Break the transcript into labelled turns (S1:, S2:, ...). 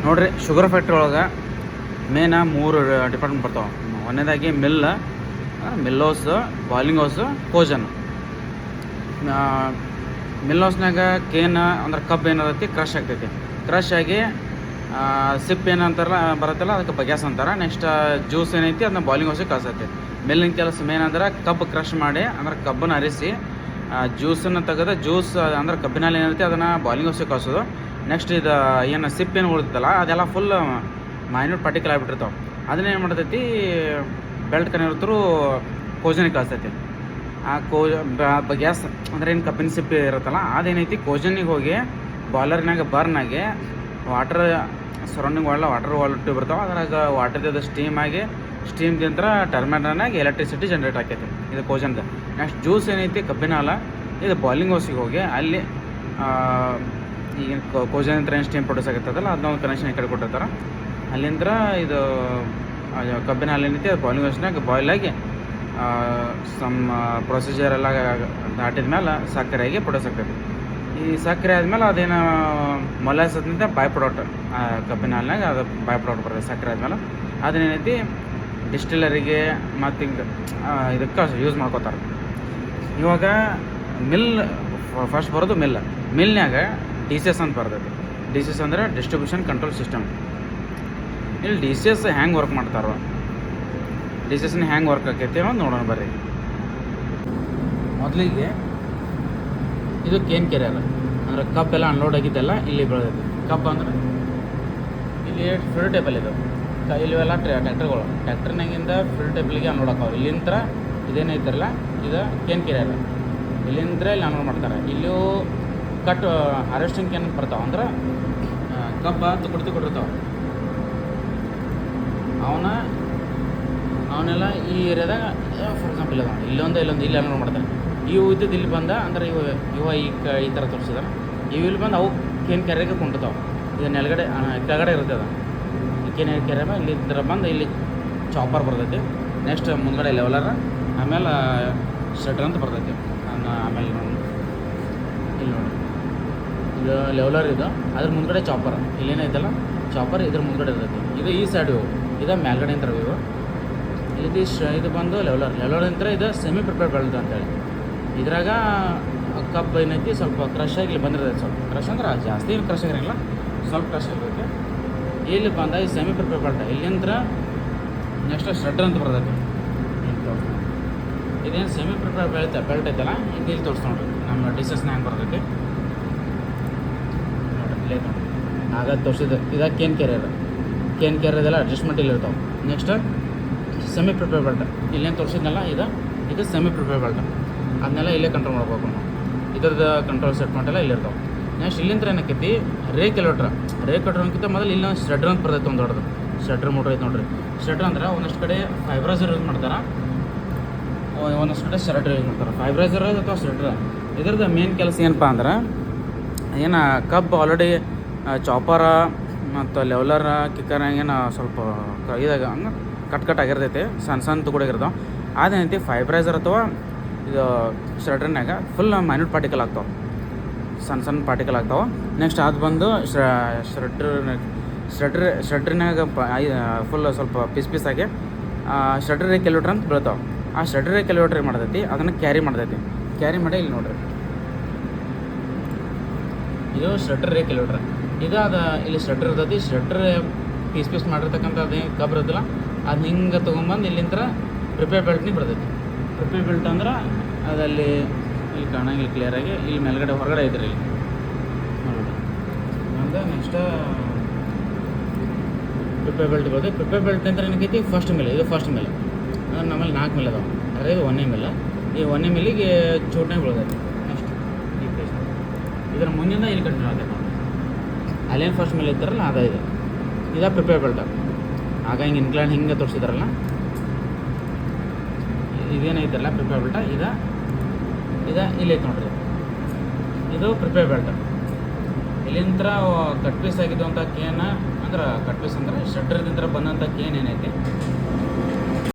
S1: ನೋಡಿರಿ, sugar factory ಒಳಗೆ ಮೇನ 3 ಡಿಪಾರ್ಟ್ಮೆಂಟ್ ಬರ್ತಾವೆ. ಒಂದನೇದಾಗಿ mill house, boiling house, cogen. Mill ಹೌಸ್ನಾಗ ಕೇನ್ ಅಂದ್ರೆ ಕಬ್ಬು ಏನಿರ್ತೈತಿ ಕ್ರಷ್ ಆಗ್ತೈತಿ. ಕ್ರಷ್ ಆಗಿ ಸಿಪ್ ಏನಂತಾರಲ್ಲ ಬರುತ್ತಲ್ಲ, ಅದಕ್ಕೆ ಬಗ್ಯಾಸ್ ಅಂತಾರೆ. ನೆಕ್ಸ್ಟ್ ಜ್ಯೂಸ್ ಏನೈತಿ ಅದನ್ನ ಬಾಯ್ಲಿಂಗ್ ಹೌಸಿಗೆ ಕಳ್ಸೈತಿ. ಮಿಲ್ಲಿನ ಕೆಲಸ ಮೇನ್ ಅಂದ್ರೆ ಕಬ್ಬು ಕ್ರಷ್ ಮಾಡಿ ಅಂದ್ರೆ ಕಬ್ಬನ್ನು ಅರಿಸಿ ಜ್ಯೂಸನ್ನು ತೆಗೆದು ಜ್ಯೂಸ್ ಅಂದ್ರೆ ಕಬ್ಬಿನಲ್ಲಿ ಏನೈತಿ ಅದನ್ನು ಬಾಯ್ಲಿಂಗ್ ಹೌಸಿಗೆ ಕಳ್ಸೋದು. ನೆಕ್ಸ್ಟ್ ಇದು ಏನು ಸಿಪ್ ಏನು ಉಳಿತಲ್ಲ ಅದೆಲ್ಲ ಫುಲ್ ಮೈನ್ಯೂಟ್ ಪಾರ್ಟಿಕಲ್ ಆಗಿಬಿಟ್ಟಿರ್ತಾವೆ. ಅದನ್ನೇನು ಮಾಡ್ತೈತಿ, ಬೆಲ್ಟ್ ಕನ್ವರ್ಟರು ಕೋಜನಿಗೆ ಕಳಿಸ್ತೈತಿ. ಆ ಗ್ಯಾಸ್ ಅಂದ್ರೆ ಏನು ಕಬ್ಬಿನ ಸಿಪ್ಪೆ ಇರುತ್ತಲ್ಲ ಅದೇನೈತಿ ಕೋಜನಿಗೆ ಹೋಗಿ ಬಾಯ್ಲರ್ನಾಗ ಬರ್ನಾಗೆ ವಾಟರ್ ಸರೌಂಡಿಂಗ್ ಒಳ್ಳೆ ವಾಟರ್ ಬರ್ತಾವೆ. ಅದ್ರಾಗ ವಾಟರ್ದ ಸ್ಟೀಮ್ದಿಂತ ಟರ್ಮಿನಲ್ನಾಗ ಎಲೆಕ್ಟ್ರಿಸಿಟಿ ಜನ್ರೇಟ್ ಆಕೈತಿ, ಇದು ಕೋಜನ್ದು. ನೆಕ್ಸ್ಟ್ ಜ್ಯೂಸ್ ಏನೈತಿ ಕಬ್ಬಿನ ಹಾಲ, ಇದು ಬಾಯ್ಲಿಂಗ್ ಹೌಸಿಗೆ ಹೋಗಿ ಅಲ್ಲಿ ಈಗಿನ ಕೋಜನ್ ಹತ್ರ ಏನು ಸ್ಟೀಮ್ ಪ್ರೊಡ್ಯೂಸ್ ಆಗಿರ್ತದಲ್ಲ ಅದನ್ನ ಒಂದು ಕನೆಕ್ಷನ್ ಈ ಕಡೆ ಕೊಟ್ಟಿರ್ತಾರೆ. ಅಲ್ಲಿಂದ ಇದು ಕಬ್ಬಿನ ಹಾಲು ಏನೈತಿ ಅದು ಬಾಯ್ಲಿಂಗ್ ಹೌಸ್ನಾಗ ಬಾಯ್ಲ್ ಆಗಿ ಸಮ್ ಪ್ರೊಸೀಜರ್ ಎಲ್ಲ ದಾಟಿದ ಮೇಲೆ ಸಕ್ಕರೆಯಾಗಿ ಪ್ರೊಡ್ಯೂಸ್ ಆಗ್ತೈತಿ. ಈ ಸಕ್ಕರೆ ಆದಮೇಲೆ ಅದೇನು ಮೊಲಾಸಸ್ನಿಂದ ಬೈ ಪ್ರಾಡಕ್ಟ್ ಕಬ್ಬಿನ ಹಾಲಿನಾಗ ಅದು ಬೈ ಪ್ರಾಡಕ್ಟ್ ಬರ್ತದೆ. ಸಕ್ಕರೆ ಆದಮೇಲೆ ಅದನ್ನೇನೈತಿ ಡಿಸ್ಟಿಲರಿಗೆ ಮತ್ತು ಹಿಂಗೆ ಇದಕ್ಕೆ ಯೂಸ್ ಮಾಡ್ಕೋತಾರೆ. ಇವಾಗ ಮಿಲ್ ಫಸ್ಟ್ ಬರೋದು ಮಿಲ್ನಾಗ DCS ಅಂತ ಬರ್ತೈತಿ. DCS ಅಂದರೆ ಡಿಸ್ಟ್ರಿಬ್ಯೂಷನ್ ಕಂಟ್ರೋಲ್ ಸಿಸ್ಟಮ್. ಇಲ್ಲಿ DCS ಹೆಂಗೆ ವರ್ಕ್ ಮಾಡ್ತಾರೋ, DCSನ ಹೆಂಗೆ ವರ್ಕ್ ಆಕೈತಿ ಅನ್ನೋದು ನೋಡೋಣ ಬರ್ರಿ. ಮೊದಲಿಗೆ ಇದು ಕೇನ್ ಕೆರಿಯರ್ ಅಂದ್ರೆ ಕಬ್ಬೆಲ್ಲ ಅನ್ಲೋಡ್ ಆಗಿದ್ದೆಲ್ಲ ಇಲ್ಲಿ ಬೆಳೆದೈತಿ. ಕಬ್ಬು ಅಂದ್ರೆ ಇಲ್ಲಿ ಫಿಲ್ಡ್ ಟೇಬಲ್ ಇದು ಇಲ್ಲಿವೆಲ್ಲ ಟ್ರ್ಯಾಕ್ಟರ್ಗಳು, ಟ್ರ್ಯಾಕ್ಟರ್ನಾಗಿಂದ ಫಿಲ್ಡ್ ಟೇಬಲ್ಗೆ ಅನ್ಲೋಡ್ ಹಾಕವ್ರು. ಇಲ್ಲಿಂದ ಇದೇನೈತಿರಲ್ಲ ಇದು ಕೇನ್ ಕೆರಿಯರ್, ಇಲ್ಲಿಂದ ಇಲ್ಲಿ ಅನ್ಲೋಡ್ ಮಾಡ್ತಾರೆ. ಇಲ್ಲೂ ಹಾರ್ವೆಸ್ಟಿಂಗ್ ಕೇನ್ ಬರ್ತಾವೆ ಅಂದ್ರೆ ಕಬ್ಬ ತುಕೊಟ್ಟಿರ್ತಾವೆ. ಅವನ್ನೆಲ್ಲ ಈ ಏರಿಯಾದಾಗ ಫಾರ್ ಎಕ್ಸಾಂಪಲ್ ಇಲ್ಲೊಂದು ಇಲ್ಲಿ ಅನ್ಲೋಡ್ ಮಾಡ್ತಾರೆ. ಇವು ಇದ್ದದ್ದು ಇಲ್ಲಿ ಬಂದ ಅಂದ್ರೆ ಇವ ಈ ಥರ ತೋರಿಸಿದಾರೆ. ಇವು ಇಲ್ಲಿ ಬಂದು ಅವು ಕೇನ್ ಕೆರೆಗೆ ಕುಂಟಿರ್ತಾವೆ. ಇದು ಕೆಳಗಡೆ ಇರ್ತದೆ ಈ ಕೇನ್ ಕೆರೆ. ಇಲ್ಲಿ ಥರ ಬಂದು ಇಲ್ಲಿ ಚಾಪರ್ ಬರ್ತೈತಿ. ನೆಕ್ಸ್ಟ್ ಮುಂದ್ಗಡೆ ಲೆವೆಲರ್, ಆಮೇಲೆ ಶಟರ್ ಅಂತ ಬರ್ತೈತಿ. ಆಮೇಲೆ ಇಲ್ಲಿ ನೋಡಿ ಇದು ಲೆವೆಲರ್, ಇದು ಅದ್ರ ಮುಂದ್ಗಡೆ ಚಾಪರ್. ಇಲ್ಲೇನೈತಲ್ಲ ಚಾಪರ್ ಇದ್ರ ಮುಂದ್ಗಡೆ ಇರ್ತೈತಿ. ಇದು ಈ ಸೈಡ್ ಇದು ಮೇಲ್ಗಡೆ ಅಂತ ಇವು. ಇದು ಬಂದು ಲೆವೆಲರ್ ಅಂತ ಇದು ಸೆಮಿ ಪ್ರಿಪೇರ್ಡ್ ಬೆಳೆದು ಅಂತೇಳಿ. ಇದ್ರಾಗ ಕಬ್ಬು ಏನೈತಿ ಸ್ವಲ್ಪ ಕ್ರಶ್ ಆಗಿ ಇಲ್ಲಿ ಬಂದಿರ್ತೈತೆ. ಸ್ವಲ್ಪ ಕ್ರಶ್ ಅಂದ್ರೆ ಜಾಸ್ತಿ ಏನು ಕ್ರಶ್ ಆಗಿರಲ್ಲ, ಸ್ವಲ್ಪ ಕ್ರಶ್ ಆಗಿರುತ್ತೆ. ಇಲ್ಲಿ ಬಂದ ಈ ಸೆಮಿ ಪ್ರಿಪೇರ್ಡ್ ಬೆಲ್ಟ್. ಇಲ್ಲಿಂದ ನೆಕ್ಸ್ಟ್ ಶ್ರೆಡ್ಡರ್ ಅಂತ ಬರ್ತೈತಿ. ಇದೇನು ಸೆಮಿ ಪ್ರಿಪೇರ್ಡ್ ಬೆಲ್ಟ್ ಐತಲ್ಲ ಇದು ಇಲ್ಲಿ ತೋರಿಸ್ ನೋಡ್ರಿ ನಮ್ಮ DCSನ ಹೆಂಗೆ ಬರ್ತೈತಿ ನೋಡ್ರಿ. ಇಲ್ಲೇ ನೋಡಿ ಆಗ ತೋರಿಸಿದ್ದು ಇದು ಕೇನ್ ಕೆರಿಯರ್ದೆಲ್ಲ ಅಡ್ಜಸ್ಟ್ಮೆಂಟ್ ಇಲ್ಲಿ ಇರ್ತಾವೆ. ನೆಕ್ಸ್ಟ್ ಸೆಮಿ ಪ್ರಿಪೇರ್ ಬೆಲ್ಟ್ ಇಲ್ಲೇನು ತೋರಿಸಿದ್ನಲ್ಲ ಇದು ಸೆಮಿ ಪ್ರಿಪೇರ್ ಬೆಲ್ಟ್. ಅದನ್ನೆಲ್ಲ ಇಲ್ಲೇ ಕಂಟ್ರೋಲ್ ಮಾಡ್ಬೇಕು ನಾವು. ಇದ್ರದ್ದು ಕಂಟ್ರೋಲ್ ಸೆಟ್ಮೆಂಟ್ ಎಲ್ಲ ಇಲ್ಲಿರ್ತಾವೆ. ನೆಕ್ಸ್ಟ್ ಇಲ್ಲಿಂದ ಏನಕ್ಕೈತಿ ರೇಕ್ ಎಲೆಕ್ಟ್ರ ಮೊದಲು ಇಲ್ಲಿ ಶ್ರೆಡ್ಡರ್ ಅಂತ ಬರ್ತೈತೆ. ಒಂದು ದೊಡ್ಡದು ಶ್ರೆಡ್ಡರ್ ಮೋಟ್ರ್ ಐತೆ ನೋಡ್ರಿ. ಶ್ರೆಡ್ಡರ್ ಅಂದ್ರೆ ಒಂದಷ್ಟು ಕಡೆ ಫೈಬ್ರೈಸರ್ ಯೂಸ್ ಮಾಡ್ತಾರೆ, ಒಂದಷ್ಟು ಕಡೆ ಶ್ರೆಡ್ಡರ್ ಯೂಸ್ ಮಾಡ್ತಾರೆ. ಫೈಬ್ರೈಸರ್ ಅಥವಾ ಶ್ರೆಡ್ಡರ್ ಇದ್ರದ್ದು ಮೇನ್ ಕೆಲಸ ಏನಪ್ಪ ಅಂದ್ರೆ ಏನು ಕಬ್ಬು ಆಲ್ರೆಡಿ ಚಾಪರ ಮತ್ತು ಲೆವೆಲರ್ ಕಿಕ್ಕರ್ ಏನು ಸ್ವಲ್ಪ ಇದಾಗ ಹಂಗೆ ಕಟ್ ಆಗಿರ್ತೈತೆ, ಸಣ್ಣ ತುಕಡಿಗಿರ್ತಾವೆ. ಅದೇನೈತಿ ಫೈಬ್ರೈಸರ್ ಅಥವಾ ಇದು ಶ್ರೆಡ್ಡರ್ನಾಗ ಫುಲ್ ಮೈನ್ಯೂಟ್ ಪಾರ್ಟಿಕಲ್ ಆಗ್ತಾವೆ, ಸಣ್ಣ ಪಾರ್ಟಿಕಲ್ ಆಗ್ತಾವೆ. ನೆಕ್ಸ್ಟ್ ಅದು ಬಂದು ಶ್ರೆಡ್ಡರ್ನಾಗ ಫುಲ್ ಸ್ವಲ್ಪ ಪೀಸ್ ಆಗಿ ಶ್ರೆಡ್ಡರ್ ಕ್ಯಾಲ್ಕುಲೇಟರ್ ಅಂತ ಬೀಳ್ತಾವೆ. ಆ ಶ್ರೆಡ್ಡರ್ ಕ್ಯಾಲ್ಕುಲೇಟರ್ ಏನು ಮಾಡ್ತೈತಿ ಅದನ್ನು ಕ್ಯಾರಿ ಮಾಡಿ ಇಲ್ಲಿ ನೋಡ್ರಿ. ಇದು ಶ್ರೆಡ್ಡರ್ ಕ್ಯಾಲ್ಕುಲೇಟರ್. ಇದು ಇಲ್ಲಿ ಶ್ರೆಡ್ಡರ್ ಇರ್ತೈತಿ. ಶ್ರೆಡ್ಡರ್ ಪೀಸ್ ಮಾಡಿರ್ತಕ್ಕಂಥ ಅದೇ ಕಬ್ಬು ಇರುತ್ತಲ್ಲ ಅದು ಹಿಂಗೆ ತೊಗೊಂಬಂದು ಇಲ್ಲಿಂದ ಪ್ರಿಪೇರ್ ಬೆಲ್ಟ್ನಿಗೆ ಬರ್ತೈತಿ. ಪ್ರಿಪೇರ್ ಬೆಲ್ಟ್ ಅಂದ್ರೆ ಅದಲ್ಲಿ ಇಲ್ಲಿ ಕಾಣಂಗಿಲ್ಲ ಕ್ಲಿಯರಾಗಿ, ಇಲ್ಲಿ ಮೇಲ್ಗಡೆ ಹೊರಗಡೆ ಐತ್ರಿ ಇಲ್ಲಿ ನೋಡಿ. ಅಂದರೆ ನೆಕ್ಸ್ಟ್ ಪ್ರಿಪೇರ್ ಬೆಲ್ಟ್ ಬರ್ತೈತಿ. ಪ್ರಿಪೇರ್ ಬೆಲ್ಟ್ ಅಂತ ಏನಕ್ಕೈತಿ ಫಸ್ಟ್ ಮೇಲೆ, ಇದು ಫಸ್ಟ್ ಮೇಲೆ ಅಂದ್ರೆ ನಮ್ಮಲ್ಲಿ 4 ಮೇಲೆ ಅದಾವೆ. ಅದೇ ಇದು 1ನೇ ಮೇಲೆ. ಈ 1ನೇ ಮೇಲಿಗೆ ಚೋಟನೆ ಬೀಳ್ತೈತಿ. ನೆಕ್ಸ್ಟ್ ಈ ಪ್ಲೇಸ್ ಇದರ ಮುಂದಿಂದ ಇಲ್ಲಿ ಕಂಟಿನ್ಯೂ ಆಗೈತೆ. ಅಲ್ಲೇನು ಫಸ್ಟ್ ಮೇಲೆ ಇರ್ತಾರಲ್ಲ ಇದು ಪ್ರಿಪೇರ್ ಬೆಲ್ಟ್. ಆಗ ಹಿಂಗೆ ಇನ್ಕ್ಲೈನ್ ಹಿಂಗೆ ತೋರಿಸಿದಾರಲ್ಲ ಇದೇನೈತಲ್ಲ ಪ್ರಿಪೇರ್ ಬೆಲ್ಟ ಇದು ಇಲ್ಲೈತೆ ನೋಡ್ರಿ. ಇದು ಪ್ರಿಪೇರ್ ಬೆಲ್ಟ್. ಇಲ್ಲಿಂದ ಕಟ್ ಪೀಸ್ ಆಗಿದ್ದು ಅಂತ ಕೇನ್ ಅಂದ್ರೆ ಕಟ್ ಪೀಸ್ ಅಂದರೆ ಶ್ರೆಡ್ಡರ್ದಿಂದ ಬಂದಂಥ ಕೇನ್ ಏನೈತಿ